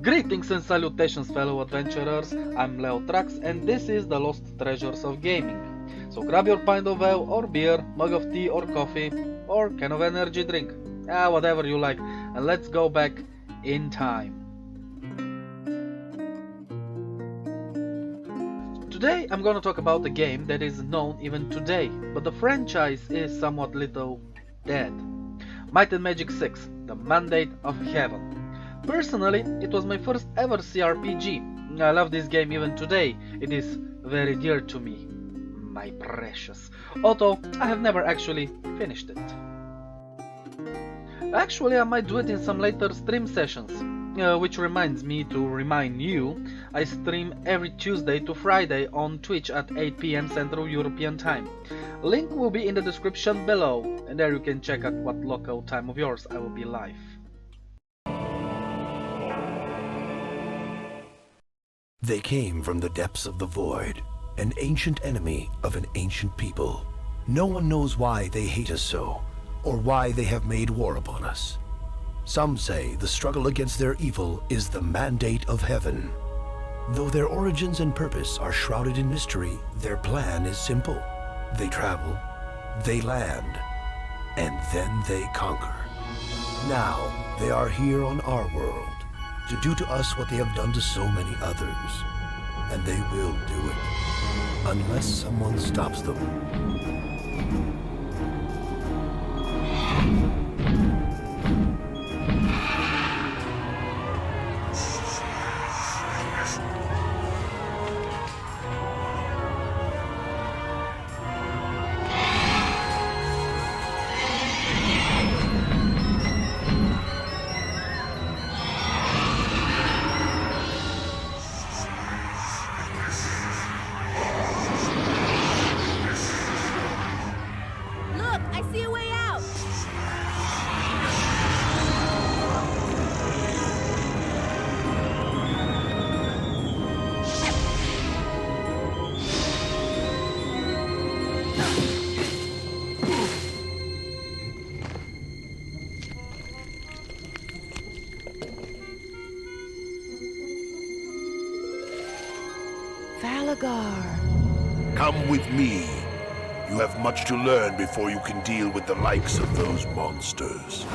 Greetings and salutations, fellow adventurers. I'm Leo Trax, and this is the Lost Treasures of Gaming. So grab your pint of ale or beer, mug of tea or coffee, or can of energy drink, whatever you like, and let's go back in time. Today I'm gonna talk about a game that is known even today, but the franchise is somewhat little dead. Might and Magic 6, The Mandate of Heaven. Personally, it was my first ever CRPG. I love this game even today. It is very dear to me. My precious. Although I have never actually finished it. Actually, I might do it in some later stream sessions. Which reminds me to remind you, I stream every Tuesday to Friday on Twitch at 8 PM Central European Time. Link will be in the description below, and there you can check out what local time of yours I will be live. They came from the depths of the void, an ancient enemy of an ancient people. No one knows why they hate us so, or why they have made war upon us. Some say the struggle against their evil is the mandate of heaven. Though their origins and purpose are shrouded in mystery, their plan is simple. They travel, they land, and then they conquer. Now they are here on our world, to do to us what they have done to so many others. And they will do it, unless someone stops them. Come with me. You have much to learn before you can deal with the likes of those monsters.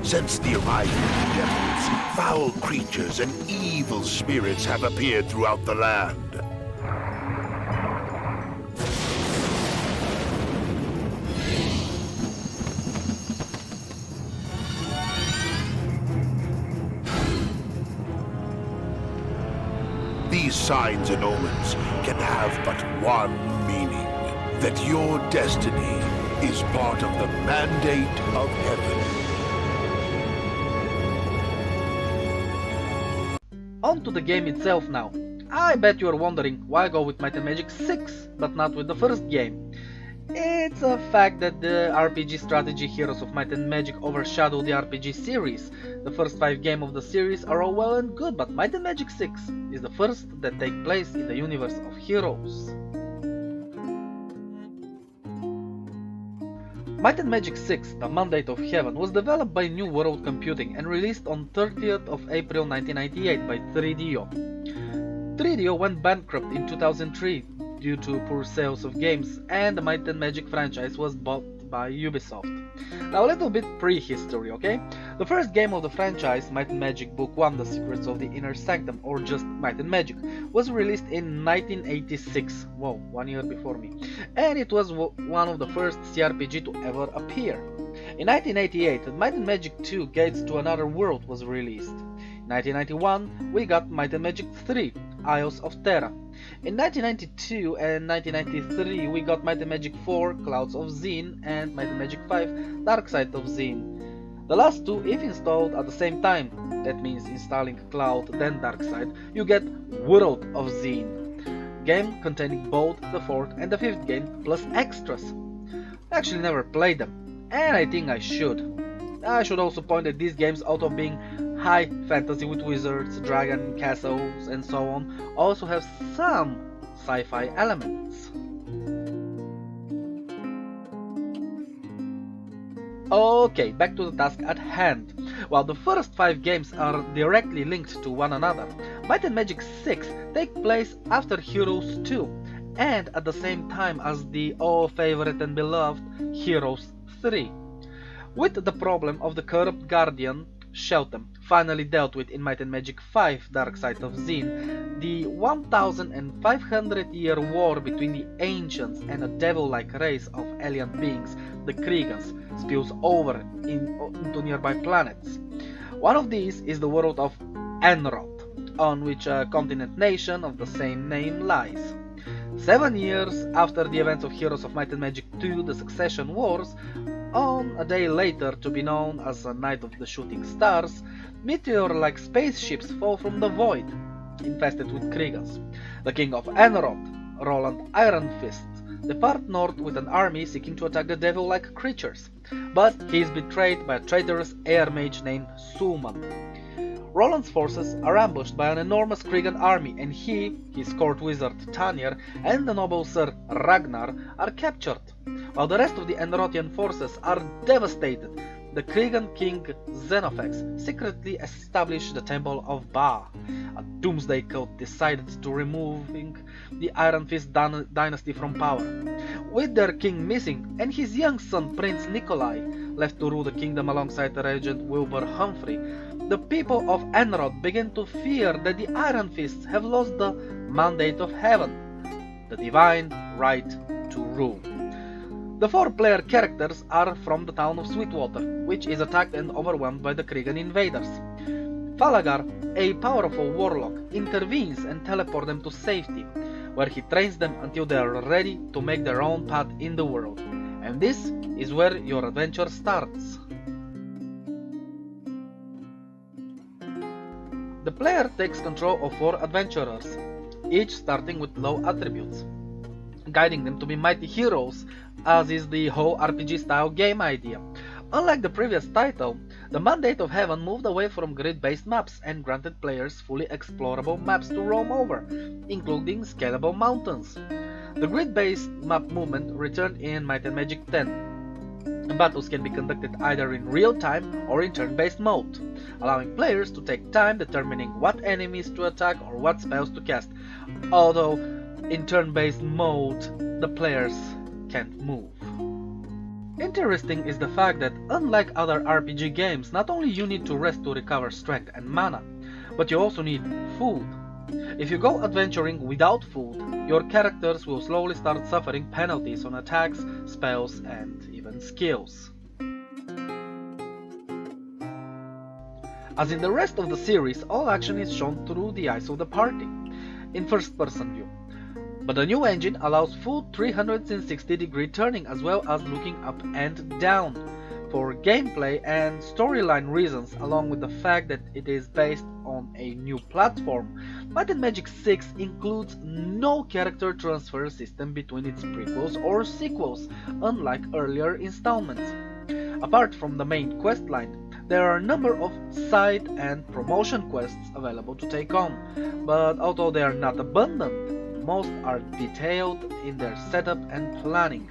Since the arrival of the devils, foul creatures and evil spirits have appeared throughout the land. These signs and omens can have but one meaning, that your destiny is part of the mandate of heaven. On to the game itself now. I bet you are wondering why go with Might and Magic 6, but not with the first game. It's a fact that the RPG strategy Heroes of Might and Magic overshadow the RPG series. The first 5 games of the series are all well and good, but Might and Magic 6 is the first that take place in the universe of Heroes. Might and Magic 6, The Mandate of Heaven, was developed by New World Computing and released on 30th of April 1998 by 3DO. 3DO went bankrupt in 2003 due to poor sales of games, and the Might and Magic franchise was bought by Ubisoft. Now a little bit prehistory, okay? The first game of the franchise, Might and Magic Book 1 The Secrets of the Inner Sanctum, or just Might and Magic, was released in 1986, whoa, 1 year before me, and it was one of the first CRPG to ever appear. In 1988, Might and Magic 2 Gates to Another World was released. In 1991, we got Might and Magic 3 Isles of Terra. In 1992 and 1993 we got Might and Magic 4 Clouds of Xen and Might and Magic 5 Dark Side of Xen. The last two, if installed at the same time, that means installing Cloud then Dark Side, you get World of Xen, game containing both the 4th and the 5th game plus extras. I actually never played them, and I think I should. I should also point that these games, out of being high fantasy with wizards, dragon, castles and so on, also have some sci-fi elements. Okay, back to the task at hand. While the first 5 games are directly linked to one another, Might and Magic 6 take place after Heroes 2 and at the same time as the all-favorite and beloved Heroes 3. With the problem of the corrupt Guardian, Sheltem, finally dealt with in Might and Magic 5 Dark Side of Xen, the 1500-year war between the Ancients and a devil-like race of alien beings, the Kriegans, spills over into nearby planets. One of these is the world of Enroth, on which a continent nation of the same name lies. 7 years after the events of Heroes of Might and Magic 2 The Succession Wars, on a day later to be known as a Night of the Shooting Stars, meteor-like spaceships fall from the void, infested with Kriegans. The king of Enroth, Roland Ironfist, departs north with an army seeking to attack the devil-like creatures, but he is betrayed by a traitorous air mage named Sulman. Roland's forces are ambushed by an enormous Kriegan army, and he, his court wizard Tanir, and the noble Sir Ragnar are captured. While the rest of the Enrothian forces are devastated, the Kriegan king Xenophax secretly established the Temple of Ba, a doomsday cult decided to removing the Iron Fist dynasty from power. With their king missing and his young son Prince Nikolai left to rule the kingdom alongside Regent Wilbur Humphrey, the people of Enroth begin to fear that the Iron Fists have lost the mandate of heaven, the divine right to rule. The 4-player characters are from the town of Sweetwater, which is attacked and overwhelmed by the Kriegan invaders. Falagar, a powerful warlock, intervenes and teleports them to safety, where he trains them until they are ready to make their own path in the world. And this is where your adventure starts. The player takes control of 4 adventurers, each starting with low attributes, guiding them to be mighty heroes, as is the whole RPG style game idea. Unlike the previous title, the Mandate of Heaven moved away from grid-based maps and granted players fully explorable maps to roam over, including scalable mountains. The grid-based map movement returned in Might and Magic 10. Battles can be conducted either in real time or in turn-based mode, allowing players to take time determining what enemies to attack or what spells to cast, although in turn-based mode the players can't move. Interesting is the fact that unlike other RPG games, not only you need to rest to recover strength and mana, but you also need food. If you go adventuring without food, your characters will slowly start suffering penalties on attacks, spells, and even skills. As in the rest of the series, all action is shown through the eyes of the party, in first-person view. But the new engine allows full 360-degree turning as well as looking up and down, for gameplay and storyline reasons, along with the fact that it is based on a new platform. Might and Magic 6 includes no character transfer system between its prequels or sequels, unlike earlier installments. Apart from the main questline, there are a number of side and promotion quests available to take on, but although they are not abundant, most are detailed in their setup and planning.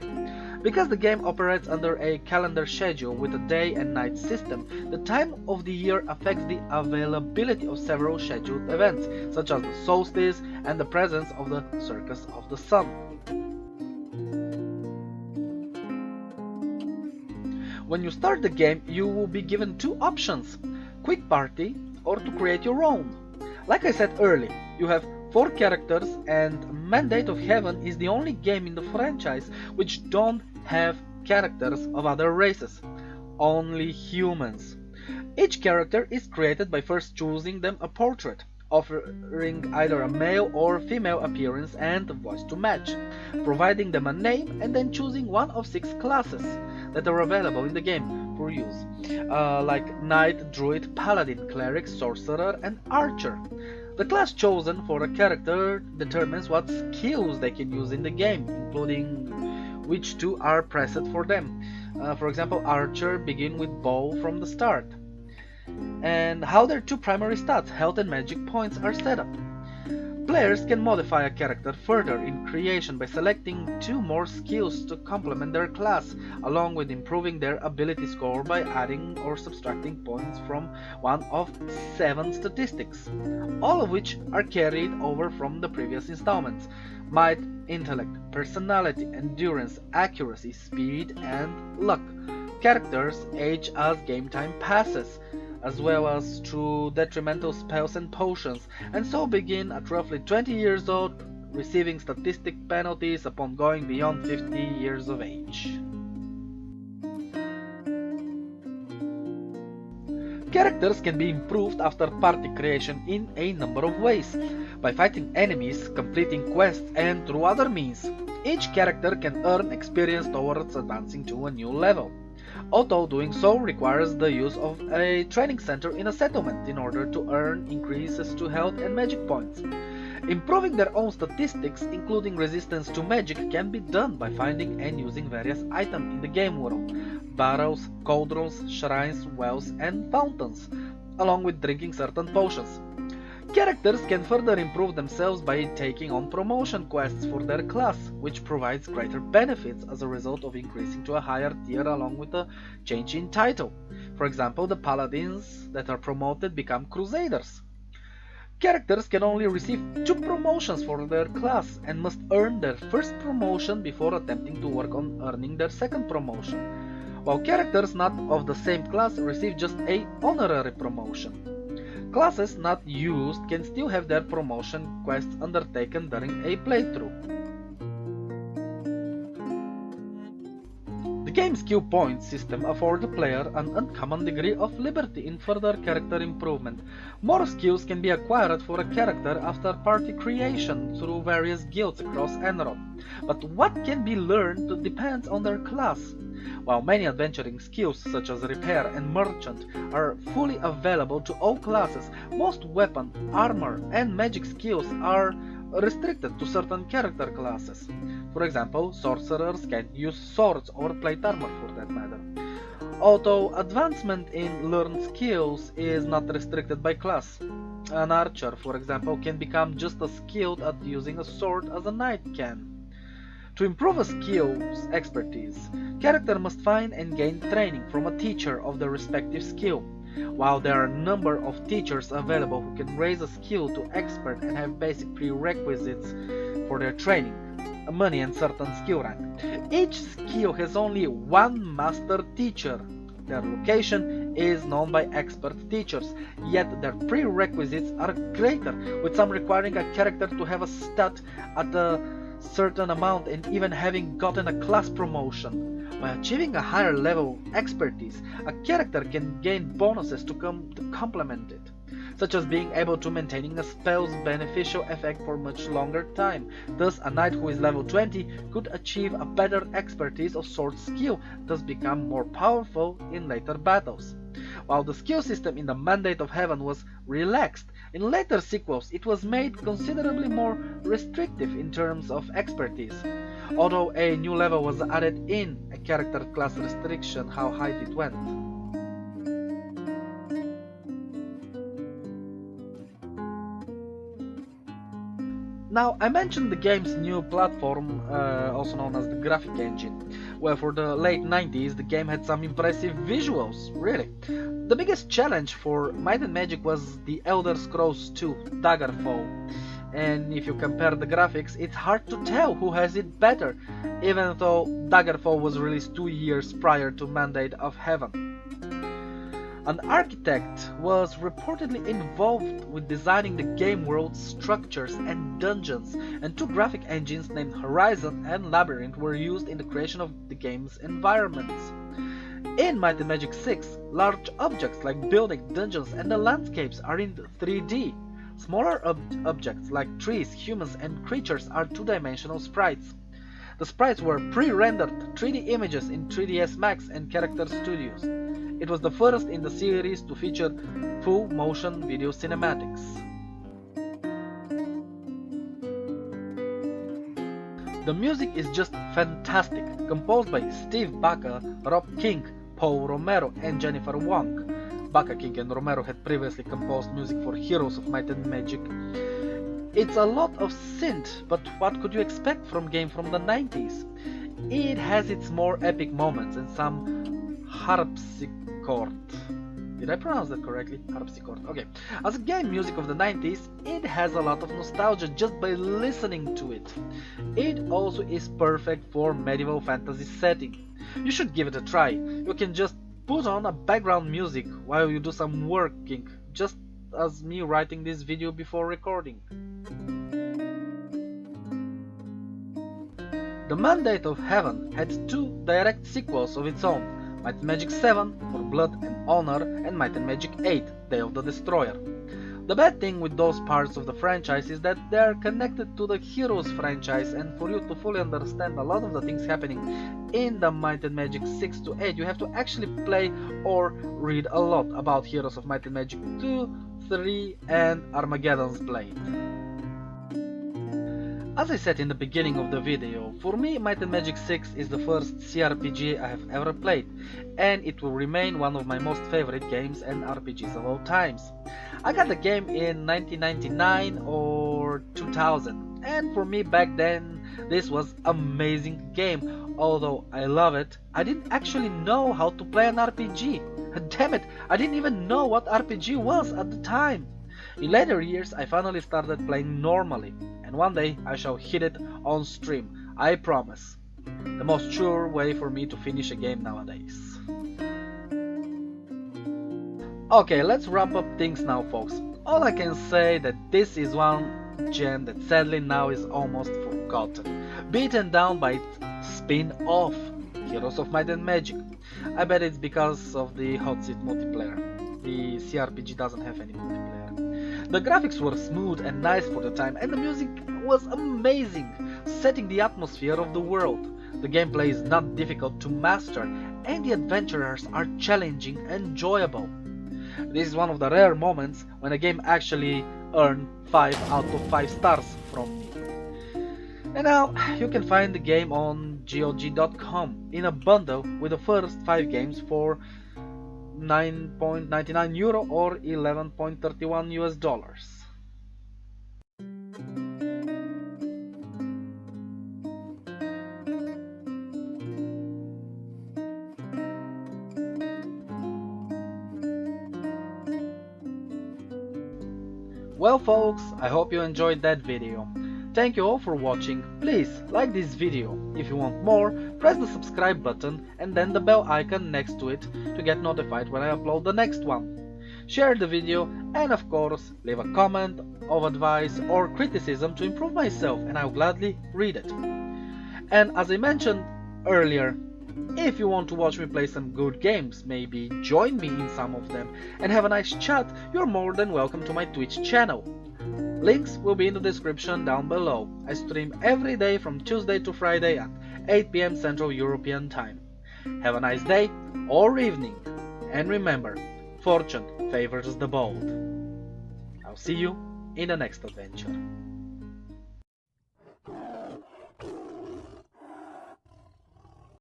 Because the game operates under a calendar schedule with a day and night system, the time of the year affects the availability of several scheduled events, such as the solstice and the presence of the Circus of the Sun. When you start the game, you will be given 2 options: Quick Party or to create your own. Like I said earlier, you have 4 characters, and Mandate of Heaven is the only game in the franchise which don't have characters of other races, only humans. Each character is created by first choosing them a portrait, offering either a male or female appearance and a voice to match, providing them a name, and then choosing one of 6 classes that are available in the game for use, like Knight, Druid, Paladin, Cleric, Sorcerer, and Archer. The class chosen for a character determines what skills they can use in the game, including which 2 are preset for them. For example, Archer begin with bow from the start, and how their 2 primary stats, health and magic points, are set up. Players can modify a character further in creation by selecting 2 more skills to complement their class, along with improving their ability score by adding or subtracting points from one of 7 statistics, all of which are carried over from the previous installments: might, intellect, personality, endurance, accuracy, speed, and luck. Characters age as game time passes, as well as through detrimental spells and potions, and so begin at roughly 20 years old, receiving statistic penalties upon going beyond 50 years of age. Characters can be improved after party creation in a number of ways: by fighting enemies, completing quests, and through other means. Each character can earn experience towards advancing to a new level, although doing so requires the use of a training center in a settlement in order to earn increases to health and magic points. Improving their own statistics, including resistance to magic, can be done by finding and using various items in the game world: barrels, cauldrons, shrines, wells, and fountains, along with drinking certain potions. Characters can further improve themselves by taking on promotion quests for their class, which provides greater benefits as a result of increasing to a higher tier along with a change in title. For example, the paladins that are promoted become crusaders. Characters can only receive 2 promotions for their class and must earn their first promotion before attempting to work on earning their second promotion, while characters not of the same class receive just a honorary promotion. Classes not used can still have their promotion quests undertaken during a playthrough. The game's skill point system affords the player an uncommon degree of liberty in further character improvement. More skills can be acquired for a character after party creation through various guilds across Enroth, but what can be learned depends on their class. While many adventuring skills such as repair and merchant are fully available to all classes, most weapon, armor, and magic skills are restricted to certain character classes. For example, sorcerers can use swords or plate armor for that matter. Although advancement in learned skills is not restricted by class. An archer, for example, can become just as skilled at using a sword as a knight can. To improve a skill's expertise, character must find and gain training from a teacher of the respective skill. While there are a number of teachers available who can raise a skill to expert and have basic prerequisites for their training, money and certain skill rank, each skill has only one master teacher. Their location is known by expert teachers, yet their prerequisites are greater, with some requiring a character to have a stat at a certain amount and even having gotten a class promotion. By achieving a higher level expertise, a character can gain bonuses to complement it, such as being able to maintaining a spell's beneficial effect for much longer time. Thus, a knight who is level 20 could achieve a better expertise of sword skill, thus become more powerful in later battles. While the skill system in the Mandate of Heaven was relaxed, in later sequels it was made considerably more restrictive in terms of expertise. Although a new level was added in, a character class restriction how high it went. Now, I mentioned the game's new platform, also known as the graphic engine, where for the late 90s the game had some impressive visuals, really. The biggest challenge for Might and Magic was the Elder Scrolls 2 Daggerfall, and if you compare the graphics, it's hard to tell who has it better, even though Daggerfall was released 2 years prior to Mandate of Heaven. An architect was reportedly involved with designing the game world's structures and dungeons, and 2 graphic engines named Horizon and Labyrinth were used in the creation of the game's environments. In Might and Magic 6, large objects like buildings, dungeons, and the landscapes are in 3D. Smaller objects like trees, humans, and creatures are 2-dimensional sprites. The sprites were pre-rendered 3D images in 3ds Max and Character Studios. It was the first in the series to feature full motion video cinematics. The music is just fantastic, composed by Steve Baca, Rob King, Paul Romero, and Jennifer Wong. Baca, King, and Romero had previously composed music for Heroes of Might and Magic. It's a lot of synth, but what could you expect from a game from the 90s? It has its more epic moments and some harpsichord. Did I pronounce that correctly? Harpsichord. Okay. As a game music of the 90s, it has a lot of nostalgia just by listening to it. It also is perfect for medieval fantasy setting. You should give it a try. You can just put on a background music while you do some working, just as me writing this video before recording. The Mandate of Heaven had two direct sequels of its own, Might and Magic 7 for Blood and Honor and Might and Magic 8 Day of the Destroyer. The bad thing with those parts of the franchise is that they are connected to the Heroes franchise, and for you to fully understand a lot of the things happening in the Might and Magic 6 to 8 you have to actually play or read a lot about Heroes of Might and Magic 2, 3 and Armageddon's Blade. As I said in the beginning of the video, for me Might and Magic 6 is the first CRPG I have ever played, and it will remain one of my most favorite games and RPGs of all times. I got the game in 1999 or 2000, and for me back then this was an amazing game. Although I love it, I didn't actually know how to play an RPG. Damn it, I didn't even know what RPG was at the time. In later years I finally started playing normally, and one day I shall hit it on stream, I promise. The most sure way for me to finish a game nowadays. Okay, let's wrap up things now, folks. All I can say that this is one gem that sadly now is almost forgotten, beaten down by its spin-off, Heroes of Might and Magic. I bet it's because of the hot seat multiplayer. The CRPG doesn't have any multiplayer. The graphics were smooth and nice for the time, and the music was amazing, setting the atmosphere of the world. The gameplay is not difficult to master, and the adventurers are challenging and enjoyable. This is one of the rare moments when a game actually earned 5 out of 5 stars from me. And now you can find the game on GOG.com in a bundle with the first 5 games for €9.99 or 11.31 US dollars. Well folks, I hope you enjoyed that video. Thank you all for watching. Please like this video. If you want more, press the subscribe button and then the bell icon next to it to get notified when I upload the next one. Share the video and of course leave a comment of advice or criticism to improve myself, and I'll gladly read it. And as I mentioned earlier, if you want to watch me play some good games, maybe join me in some of them and have a nice chat, you're more than welcome to my Twitch channel. Links will be in the description down below. I stream every day from Tuesday to Friday at 8 PM Central European Time. Have a nice day or evening, and remember, fortune favors the bold. I'll see you in the next adventure.